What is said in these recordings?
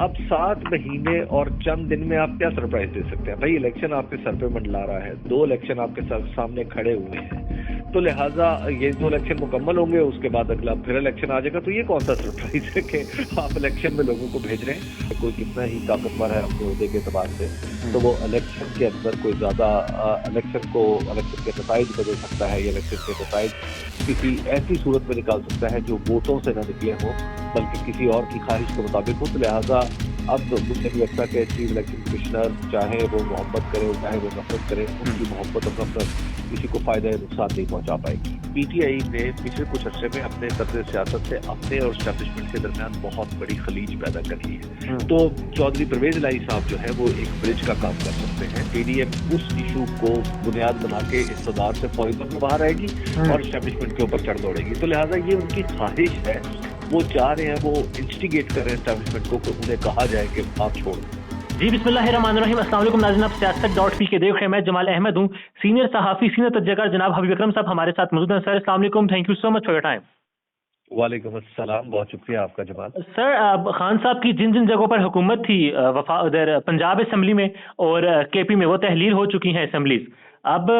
अब 7 महीने और चंद दिन में आप क्या सरप्राइज दे सकते हैं भाई? इलेक्शन आपके सर पे मंडला रहा है, 2 इलेक्शन आपके सामने खड़े हुए हैं, तो लिहाजा ये 2 इलेक्शन मुकम्मल होंगे, उसके बाद अगला फिर इलेक्शन आ जाएगा। तो ये कौन सा सरप्राइज है कि आप इलेक्शन में लोगों को भेज रहे हैं? कोई कितना ही ताकतवर है अपने ओहदे के एतबार से, तो वो इलेक्शन के अंदर कोई ज्यादा इलेक्शन के नताइज बदल सकता है, या इलेक्शन के नताइज किसी ऐसी सूरत में निकाल सकता है जो वोटों से न निकले हों बल्कि किसी और की ख्वाहिश के मुताबिक हो। तो लिहाजा अब मुझे नहीं लगता कि चीफ इलेक्शन कमिश्नर चाहे वो मोहब्बत करे चाहे वो नफरत करे, उनकी मोहब्बत और नफरत किसी को फायदा या नुकसान नहीं पहुंचा पाएगी। पीटीआई ने पिछले कुछ अर्से में अपने तर्ज सियासत से अपने और एस्टैब्लिशमेंट के दरमियान बहुत बड़ी खलीज पैदा कर ली है। तो चौधरी परवेज इलाही साहब जो है वो एक ब्रिज का काम कर सकते हैं। पीडीएम उस इशू को बुनियाद बना के इक़्तिदार से फौरी तौर पर बाहर आएगी और एस्टैब्लिशमेंट के ऊपर चढ़ दौड़ेगी। तो लिहाजा ये उनकी ख्वाहिश है, वो चाह रहे हैं, वो इंस्टिगेट कर रहे हैं एस्टैब्लिशमेंट को कि उन्हें कहा जाए कि आप छोड़ दें। जी बिस्मिल्लाहिर्रहमानिर्रहीम। अस्सलाम वालेकुम नाज़रीन, आप सियासत.पी के देख रहे हैं। मैं जमाल अहमद हूँ, सीनियर सहाफ़ी, सीनियर तज्ज़ियाकार जनाब हबीब अकरम साहब हमारे साथ मौजूद हैं। सर अस्सलाम वालेकुम, thank you so much for your time. वालेकुम अस्सलाम, बहुत शुक्रिया आपका जमाल। सर खान साहब की जिन जिन जगहों पर हुकूमत थी उधर पंजाब असम्बली में और केपी में, वो तहलील हो चुकी हैं असम्बलीज। अब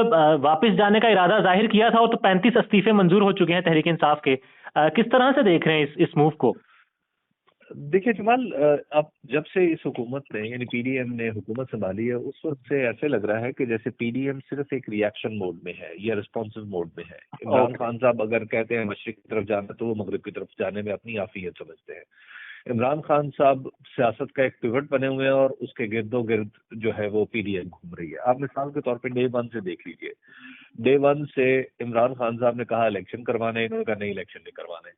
वापस जाने का इरादा जाहिर किया था, तो 35 इस्तीफे मंजूर हो चुके हैं तहरीक इंसाफ के। किस तरह से देख रहे हैं इस मूव को? देखिए जमाल, अब जब से इस हुकूमत ने यानी पीडीएम ने हुकूमत संभाली है, उस वक्त से ऐसे लग रहा है कि जैसे पीडीएम सिर्फ एक रिएक्शन मोड में है या रिस्पॉन्सिव मोड में है। इमरान खान साहब अगर कहते हैं मशरिक की तरफ जाना, तो वो मगरिब की तरफ जाने में अपनी आफियत समझते हैं। इमरान खान साहब सियासत का एक पिवट बने हुए हैं और उसके गिर्दो गिर्द जो है वो पीडीएम घूम रही है। आप मिसाल के तौर पर डे 1 से देख लीजिए। डे 1 से इमरान खान साहब ने कहा इलेक्शन करवाने, इन्होंने कहा नहीं इलेक्शन नहीं करवाने।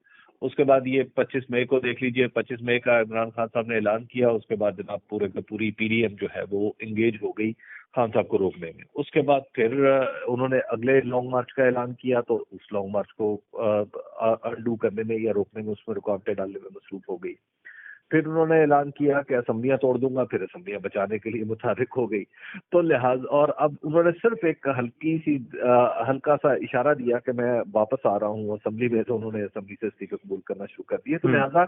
उसके बाद ये 25 मई को देख लीजिए, 25 मई का इमरान खान साहब ने ऐलान किया। उसके बाद जनाब पूरी पीडीएम जो है वो इंगेज हो गई खान साहब को रोकने में। उसके बाद फिर उन्होंने अगले लॉन्ग मार्च का ऐलान किया, तो उस लॉन्ग मार्च को अंडू करने में या रोकने में, उसमें रुकावटें डालने में मसरूफ हो गई। फिर उन्होंने ऐलान किया कि असम्बलियां तोड़ दूंगा, फिर असम्बलियां बचाने के लिए मुतहर्रिक हो गई। तो लिहाज और अब उन्होंने सिर्फ एक हल्का सा इशारा दिया कि मैं वापस आ रहा हूँ असेंबली में, तो उन्होंने असेंबली से इस्तीफे कबूल करना शुरू कर दिए। तो लिहाजा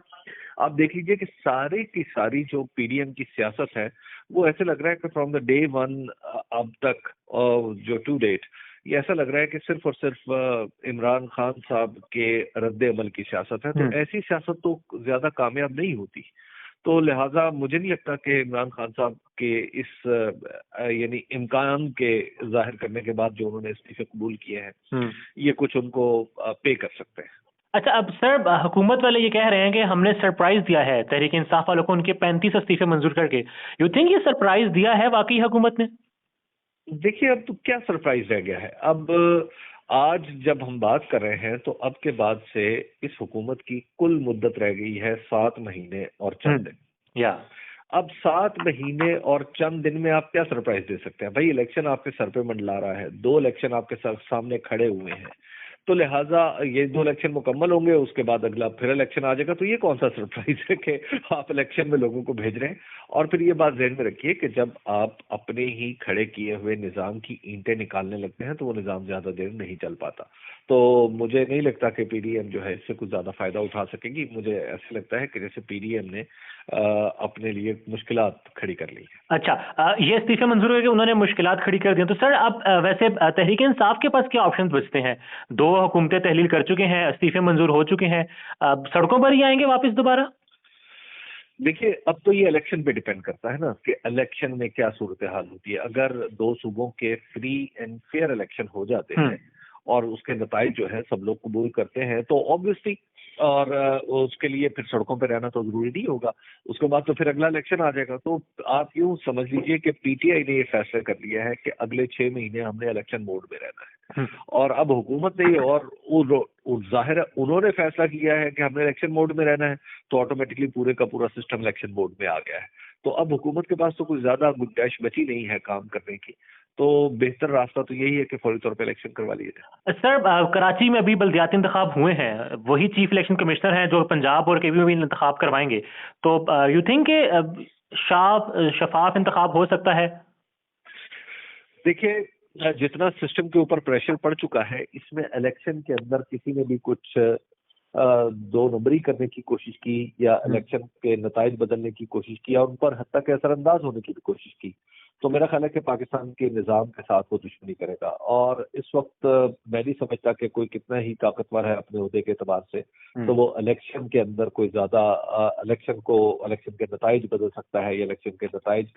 आप देख लीजिए कि सारी की सारी जो पीडीएम की सियासत है, वो ऐसे लग रहा है कि फ्रॉम द डे 1 अब तक जो टू डेट, ये ऐसा लग रहा है कि सिर्फ और सिर्फ इमरान खान साहब के रद्द अमल की सियासत है। तो ऐसी सियासत तो ज्यादा कामयाब नहीं होती। तो लिहाजा मुझे नहीं लगता कि इमरान खान साहब के इस यानी इम्कान के जाहिर करने के बाद जो उन्होंने इस्तीफे कबूल किए हैं, ये कुछ उनको पे कर सकते हैं। अच्छा, अब सर हुकूमत वाले ये कह रहे हैं कि हमने सरप्राइज दिया है तहरीक इंसाफ वालों को, उनके 35 इस्तीफे मंजूर करके। यू थिंक ये सरप्राइज दिया है वाकई हुकूमत ने? देखिए अब तो क्या सरप्राइज रह गया है। अब आज जब हम बात कर रहे हैं, तो अब के बाद से इस हुकूमत की कुल मुद्दत रह गई है 7 महीने और चंद दिन। या अब 7 महीने और चंद दिन में आप क्या सरप्राइज दे सकते हैं भाई? इलेक्शन आपके सर पे मंडला रहा है, 2 इलेक्शन आपके सामने खड़े हुए हैं, तो लिहाजा ये 2 इलेक्शन मुकम्मल होंगे, उसके बाद अगला फिर इलेक्शन आ जाएगा। तो ये कौन सा सरप्राइज है कि आप इलेक्शन में लोगों को भेज रहे हैं? और फिर ये बात ज़हन में रखिए कि जब आप अपने ही खड़े किए हुए निज़ाम की ईंटें निकालने लगते हैं, तो वो निज़ाम ज़्यादा देर नहीं चल पाता। तो मुझे नहीं लगता कि पीडीएम जो है इससे कुछ ज़्यादा फायदा उठा सकेगी। मुझे ऐसा लगता है कि जैसे पीडीएम ने अपने लिए मुश्किलात खड़ी कर ली है। अच्छा, ये इस्तीफे मंजूर हुए कि उन्होंने मुश्किलात खड़ी कर दी। तो सर अब वैसे तहरीक इंसाफ के पास क्या ऑप्शंस बचते हैं? 2 हुकूमतें तहलील कर चुके हैं, इस्तीफे मंजूर हो चुके हैं, अब सड़कों पर ही आएंगे वापस दोबारा? देखिए अब तो ये इलेक्शन पे डिपेंड करता है ना कि इलेक्शन में क्या सूरत हाल होती है। अगर 2 सूबों के फ्री एंड फेयर इलेक्शन हो जाते हैं और उसके नताइज जो है सब लोग कबूल करते हैं, तो ऑब्वियसली और उसके लिए फिर सड़कों पे रहना तो जरूरी नहीं होगा। उसके बाद तो फिर अगला इलेक्शन आ जाएगा। तो आप यूं समझ लीजिए कि पीटीआई ने ये फैसला कर लिया है कि अगले 6 महीने हमने इलेक्शन मोड में रहना है। और अब हुकूमत ने और जाहिर है उन्होंने फैसला किया है कि हमने इलेक्शन मोड में रहना है, तो ऑटोमेटिकली पूरे का पूरा सिस्टम इलेक्शन मोड में आ गया है। तो अब हुकूमत के पास तो कुछ ज्यादा गुंजाइश बची नहीं है काम करने की। तो बेहतर रास्ता तो यही है कि फौरी तौर पर इलेक्शन करवा लिए जाए। सर कराची में अभी बल्दियाती इंतखाब हुए हैं, वही चीफ इलेक्शन कमिश्नर हैं जो पंजाब और केपी में भी इंतखाब करवाएंगे। तो यू थिंक के शफाफ इंतखाब हो सकता है? देखिए जितना सिस्टम के ऊपर प्रेशर पड़ चुका है, इसमें इलेक्शन के अंदर किसी ने भी कुछ दो नंबरी करने की कोशिश की या इलेक्शन के नताइज बदलने की कोशिश की और उन पर हद तक असरअंदाज होने की भी कोशिश की, तो मेरा ख्याल है कि पाकिस्तान के निज़ाम के साथ वो दुश्मनी करेगा। और इस वक्त मैं नहीं समझता कि कोई कितना ही ताकतवर है अपने ओहदे के एतबार से, तो वो इलेक्शन के अंदर कोई ज्यादा इलेक्शन के नताइज बदल सकता है या इलेक्शन के नताइज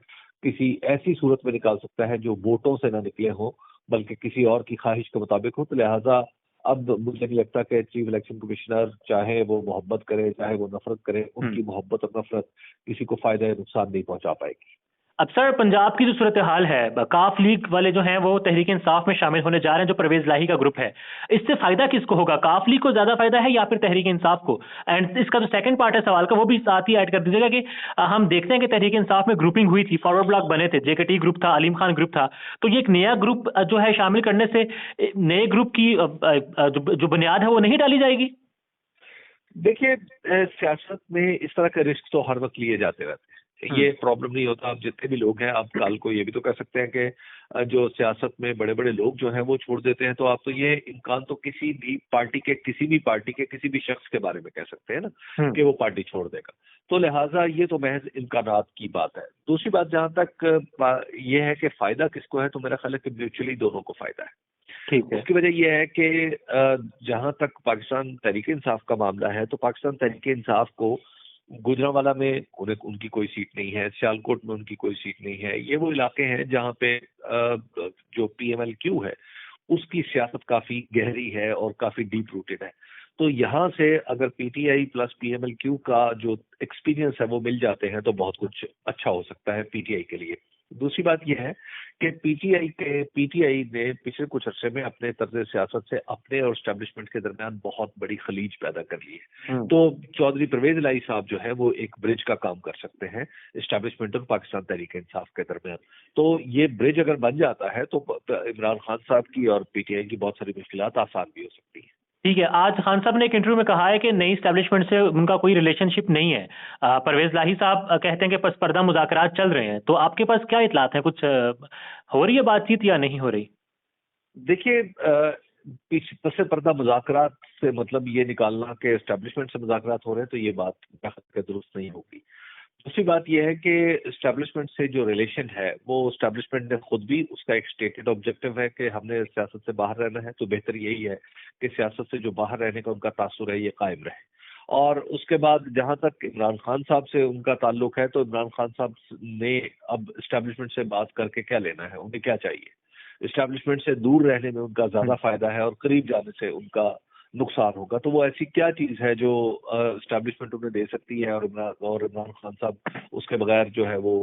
किसी ऐसी सूरत में निकाल सकता है जो वोटों से ना निकले हों बल्कि किसी और की ख्वाहिश के मुताबिक हो। तो लिहाजा अब मुझे नहीं लगता कि चीफ इलेक्शन कमिश्नर चाहे वो मोहब्बत करे चाहे वो नफरत करे, उनकी मोहब्बत और नफरत किसी को फायदा या नुकसान नहीं पहुंचा पाएगी। अब सर पंजाब की जो सूरत हाल है, काफ लीग वाले जो हैं वो तहरीक इंसाफ में शामिल होने जा रहे हैं, जो परवेज लाही का ग्रुप है, इससे फायदा किसको होगा? काफ लीग को ज्यादा फायदा है या फिर तहरीक इंसाफ को? एंड इसका जो सेकंड पार्ट है सवाल का वो भी साथ ही ऐड कर दीजिएगा कि हम देखते हैं कि तहरीक इंसाफ में ग्रुपिंग हुई थी, फॉरवर्ड ब्लॉक बने थे, जेकेटी ग्रुप था, अलीम खान ग्रुप था, तो ये एक नया ग्रुप जो है शामिल करने से नए ग्रुप की जो बुनियाद है वो नहीं डाली जाएगी? देखिए, सियासत में इस तरह का रिस्क तो हर वक्त लिए जाते रहते हैं, ये प्रॉब्लम नहीं होता। आप जितने भी लोग हैं, आप कल को ये भी तो कह सकते हैं कि जो सियासत में बड़े बड़े लोग जो हैं वो छोड़ देते हैं, तो आप तो ये इम्कान तो किसी भी पार्टी के किसी भी शख्स के बारे में कह सकते हैं ना कि वो पार्टी छोड़ देगा। तो लिहाजा ये तो महज इम्कानात की बात है। दूसरी बात जहां तक ये है कि फायदा किसको है, तो मेरा ख्याल है कि म्यूचुअली दोनों को फायदा है। ठीक है। उसकी वजह यह है कि जहां तक पाकिस्तान तहरीक इंसाफ का मामला है, तो पाकिस्तान तहरीक इंसाफ को गुजरांवाला में उनकी कोई सीट नहीं है, सियालकोट में उनकी कोई सीट नहीं है। ये वो इलाके हैं जहां पे जो PMLQ है उसकी सियासत काफी गहरी है और काफी डीप रूटेड है। तो यहाँ से अगर PTI प्लस PMLQ का जो एक्सपीरियंस है वो मिल जाते हैं तो बहुत कुछ अच्छा हो सकता है PTI के लिए। दूसरी बात यह है कि PTI ने पिछले कुछ अरसे में अपने तर्ज सियासत से अपने और एस्टेब्लिशमेंट के दरमियान बहुत बड़ी खलीज पैदा कर ली है। तो चौधरी परवेज इलाही साहब जो है वो एक ब्रिज का काम कर सकते हैं एस्टेब्लिशमेंट और पाकिस्तान तहरीक इंसाफ के दरमियान। तो ये ब्रिज अगर बन जाता है तो इमरान खान साहब की और PTI की बहुत सारी मुश्किलात आसान भी हो सकती है। ठीक है। आज खान साहब ने एक इंटरव्यू में कहा है कि नई स्टैब्लिशमेंट से उनका कोई रिलेशनशिप नहीं है। परवेज लाही साहब कहते हैं कि पसपर्दा मुज़ाकरात चल रहे हैं, तो आपके पास क्या इतलात है? कुछ हो रही है बातचीत या नहीं हो रही? देखिए, पस पर्दा मुज़ाकरात से मतलब ये निकालना कि एस्टेब्लिशमेंट से मुज़ाकरात हो रहे हैं, तो ये बात दुरुस्त नहीं होगी। दूसरी बात यह है कि एस्टेब्लिशमेंट से जो रिलेशन है वो एस्टेब्लिशमेंट ने खुद भी उसका एक स्टेटेड ऑब्जेक्टिव है कि हमने सियासत से बाहर रहना है, तो बेहतर यही है कि सियासत से जो बाहर रहने का उनका तासुर है ये कायम रहे। और उसके बाद जहां तक इमरान खान साहब से उनका ताल्लुक है, तो इमरान खान साहब ने अब एस्टेब्लिशमेंट से बात करके क्या लेना है, उन्हें क्या चाहिए? एस्टेब्लिशमेंट से दूर रहने में उनका ज्यादा फायदा है और करीब जाने से उनका नुकसान होगा। तो वो ऐसी क्या चीज है जो एस्टेब्लिशमेंट उन्हें दे सकती है और इमरान खान साहब उसके बगैर जो है वो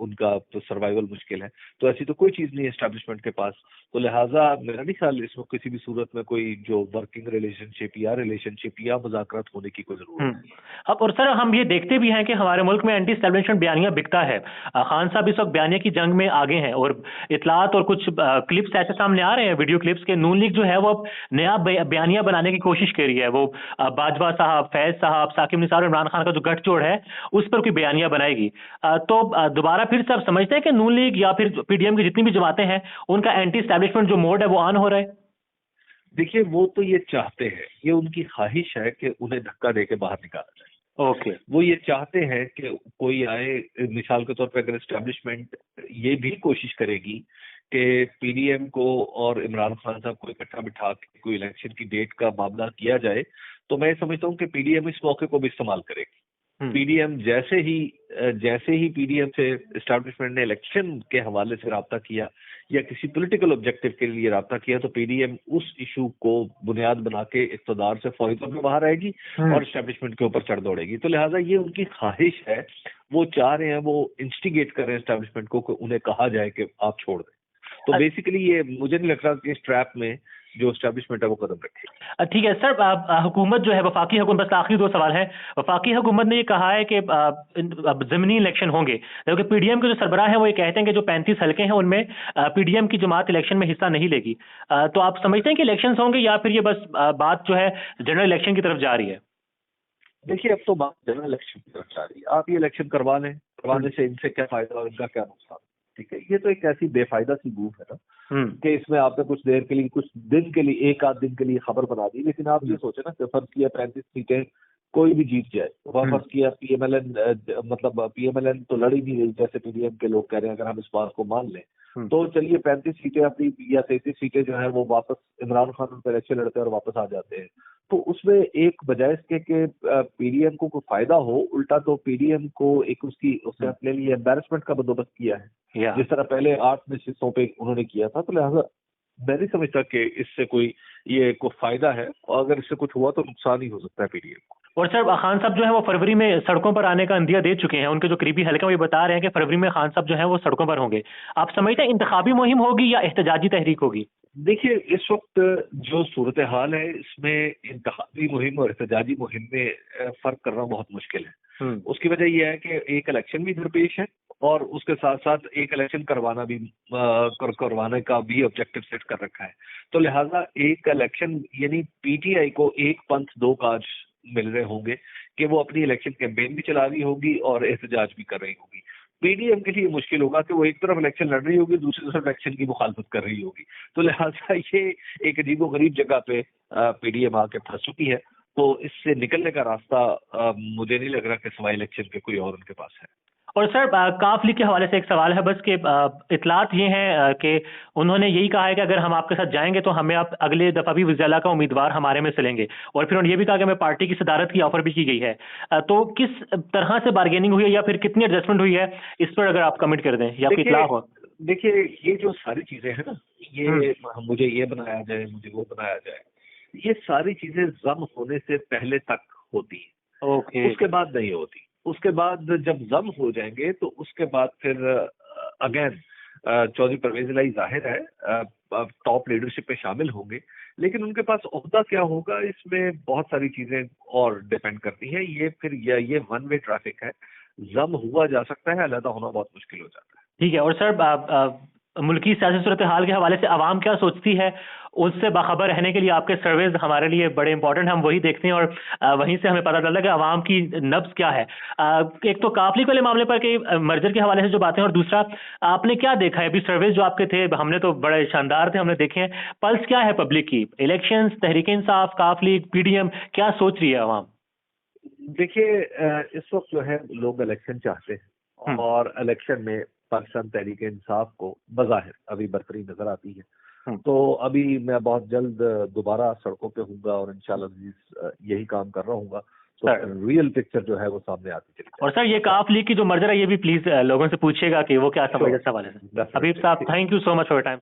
उनका तो सर्वाइवल मुश्किल है। तो ऐसी तो कोई चीज नहीं है एस्टेब्लिशमेंट के पास। तो लिहाजा मेरा नहीं ख्याल इसमें किसी भी सूरत में कोई जो वर्किंग रिलेशनशिप या मुज़ाकरात होने की कोई जरूरत नहीं। अब और सर हम ये देखते भी हैं कि हमारे मुल्क में एंटी एस्टेब्लिशमेंट बयानियां बिकता है। खान साहब इस वक्त बयानिया की जंग में आगे हैं और इतलात और कुछ क्लिप्स ऐसे सामने आ रहे हैं, वीडियो क्लिप्स के। नून लीग जो है वो अब नया बयानिया बनाने की कोशिश कर रही है। वो बाजवा साहब, फैज साहब, साकिब निसार और इमरान खान का जो गठजोड़ है उस पर कोई बयानिया बनाएगी। तो दोबारा फिर से आप समझते हैं कि नून लीग या फिर PDM की जितनी भी जमातें हैं उनका एंटी एस्टेब्लिशमेंट जो मोड है वो ऑन हो रहा है? देखिए, वो तो ये चाहते हैं, ये उनकी ख्वाहिश है कि उन्हें धक्का देके बाहर निकाला जाए। ओके। वो ये चाहते हैं कि कोई आए, मिसाल के तौर पे अगर एस्टेब्लिशमेंट ये भी कोशिश करेगी कि PDM को और इमरान खान साहब को इकट्ठा बिठा के कोई इलेक्शन की डेट का मामला किया जाए, तो मैं समझता हूँ कि PDM इस मौके को भी इस्तेमाल करेगी। PDM जैसे ही PDM से एस्टेब्लिशमेंट ने इलेक्शन के हवाले से राब्ता किया या किसी पॉलिटिकल ऑब्जेक्टिव के लिए राब्ता किया, तो PDM उस इशू को बुनियाद बना के इक़्तिदार से फौरी तौर पर बाहर आएगी और एस्टेब्लिशमेंट के ऊपर चढ़ दौड़ेगी। तो लिहाजा ये उनकी ख्वाहिश है, वो चाह रहे हैं, वो इंस्टिगेट कर रहे हैं एस्टेब्लिशमेंट को कि उन्हें कहा जाए कि आप छोड़ दें। तो बेसिकली ये मुझे नहीं लगता कि इस ट्रैप में जो एस्टेब्लिशमेंट है वो कदम रखे। ठीक है सर। हुकूमत जो है, वफाकी हुकूमत, बस आखिरी 2 सवाल है। वफाकी हुकूमत ने ये कहा है कि अब ज़मीनी इलेक्शन होंगे, क्योंकि PDM के जो सरबराह हैं वो ये कहते हैं कि जो 35 हल्के हैं उनमें PDM की जमात इलेक्शन में हिस्सा नहीं लेगी। तो आप समझते हैं कि इलेक्शन होंगे या फिर ये बस बात जो है जनरल इलेक्शन की तरफ जा रही है? देखिए, अब तो बात जनरल इलेक्शन की तरफ जा रही है। आप ये इलेक्शन करवाने से इनसे क्या फायदा और इनका क्या नुकसान? ठीक है, ये तो एक ऐसी बेफायदा सी मूव है ना हम्म। कि इसमें आपने कुछ देर के लिए, कुछ दिन के लिए, एक आध दिन के लिए खबर बना दी, लेकिन आप ये सोचे ना कि फर्ज किया 35 सीटें कोई भी जीत जाए, वहाँ फर्ज किया पीएमएलएन, मतलब पीएमएलएन तो लड़ ही नहीं रही जैसे पीडीएम के लोग कह रहे हैं, अगर हम इस बात को मान लें तो चलिए 35 सीटें अपनी या 33 सीटें जो है वो वापस इमरान खान उन पर इलेक्शन लड़ते हैं और वापस आ जाते हैं। तो उसमें एक बजाय इसके कि पीडीएम को कोई फायदा हो, उल्टा तो पीडीएम को एक उसने अपने लिए एम्बेरसमेंट का बंदोबस्त किया है, जिस तरह पहले 8 हिस्सों पे उन्होंने किया था। तो लिहाजा मैं नहीं समझता कि इससे कोई ये कोई फायदा है, और अगर इससे कुछ हुआ तो नुकसान ही हो सकता है पीडीएम को। और सर खान साहब जो है वो फरवरी में सड़कों पर आने का अंदिया दे चुके हैं, उनके जो करीबी हल्के वो बता रहे हैं कि फरवरी में खान साहब जो है वो सड़कों पर होंगे। आप समझते हैं इंतखाबी मुहिम होगी या एहतजाजी तहरीक होगी? देखिए, इस वक्त जो सूरत हाल है इसमें इंतखाबी मुहिम और एहतजाजी मुहिम में फर्क करना बहुत मुश्किल है। उसकी वजह यह है कि एक इलेक्शन भी दरपेश है और उसके साथ साथ एक इलेक्शन करवाने का भी ऑब्जेक्टिव सेट कर रखा है। तो लिहाजा एक इलेक्शन, यानी पीटीआई को एक पंथ दो काज मिल रहे होंगे कि वो अपनी इलेक्शन कैंपेन भी चला रही होगी और एहतजाज भी कर रही होगी। पीडीएम के लिए मुश्किल होगा कि वो एक तरफ इलेक्शन लड़ रही होगी, दूसरी तरफ इलेक्शन की मुखालफत कर रही होगी। तो लिहाजा ये एक अजीबोगरीब जगह पे पीडीएम आके फंस चुकी है। तो इससे निकलने का रास्ता मुझे नहीं लग रहा कि सिवाय इलेक्शन के कोई और उनके पास है। और सर काफ लीग के हवाले से एक सवाल है बस कि इतलात ये हैं कि उन्होंने यही कहा है कि अगर हम आपके साथ जाएंगे तो हमें आप अगले दफा भी वज़ीर-ए-आला का उम्मीदवार हमारे में से लेंगे, और फिर उन्होंने ये भी कहा कि हमें पार्टी की सदारत की ऑफर भी की गई है। तो किस तरह से बार्गेनिंग हुई है या फिर कितनी एडजस्टमेंट हुई है, इस पर अगर आप कमेंट कर दें या आपकी इतला हो। देखिए, ये जो सारी चीजें हैं ना, ये मुझे ये बनाया जाए, मुझे वो बनाया जाए, ये सारी चीजें जम होने से पहले तक होती है। ओके। उसके बाद नहीं होती। उसके बाद जब जम हो जाएंगे तो उसके बाद फिर अगेन चौधरी परवेज इलाही जाहिर है टॉप लीडरशिप पे शामिल होंगे, लेकिन उनके पास ओहदा क्या होगा इसमें बहुत सारी चीजें और डिपेंड करती हैं। ये फिर ये वन वे ट्रैफिक है, जम हुआ जा सकता है, अलहदा होना बहुत मुश्किल हो जाता है। ठीक है। और सर मुल्की सियासी सूरत हाल के हवाले से आवाम क्या सोचती है, उससे बाखबर रहने के लिए आपके सर्वेज हमारे लिए बड़े इंपॉर्टेंट, हम वही देखते हैं और वहीं से हमें पता चलता है कि आवाम की नब्ज क्या है। एक तो काफली वाले मामले पर कि मर्जर के हवाले से जो बातें, और दूसरा आपने क्या देखा है अभी सर्वेज जो आपके थे, हमने तो बड़े शानदार थे, हमने देखे हैं, पल्स क्या है पब्लिक की, इलेक्शंस, तहरीक इंसाफ, काफली, पीडीएम, क्या सोच रही है आवाम? देखिए, इस वक्त जो है लोग इलेक्शन चाहते हैं और इलेक्शन में पाकिस्तान तहरीक इंसाफ को बज़ाहिर अभी बरतरी नजर आती है। तो अभी मैं बहुत जल्द दोबारा सड़कों पे हूँगा और इंशाल्लाह यही काम कर रहा हूँगा, तो रियल पिक्चर जो है वो सामने आती चली। और सर ये काफ लीग की जो मर्जर है ये भी प्लीज लोगों से पूछिएगा कि वो क्या समझ इस हवाले से। हबीब साहब, thank you so much for your time.